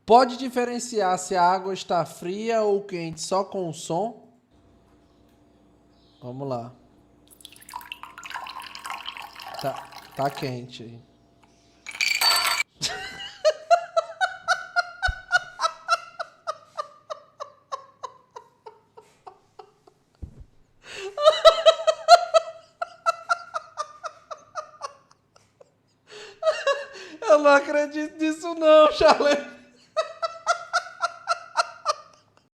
Pode diferenciar se a água está fria ou quente só com o som? Vamos lá. Tá quente aí. Eu não acredito nisso não, Charlie.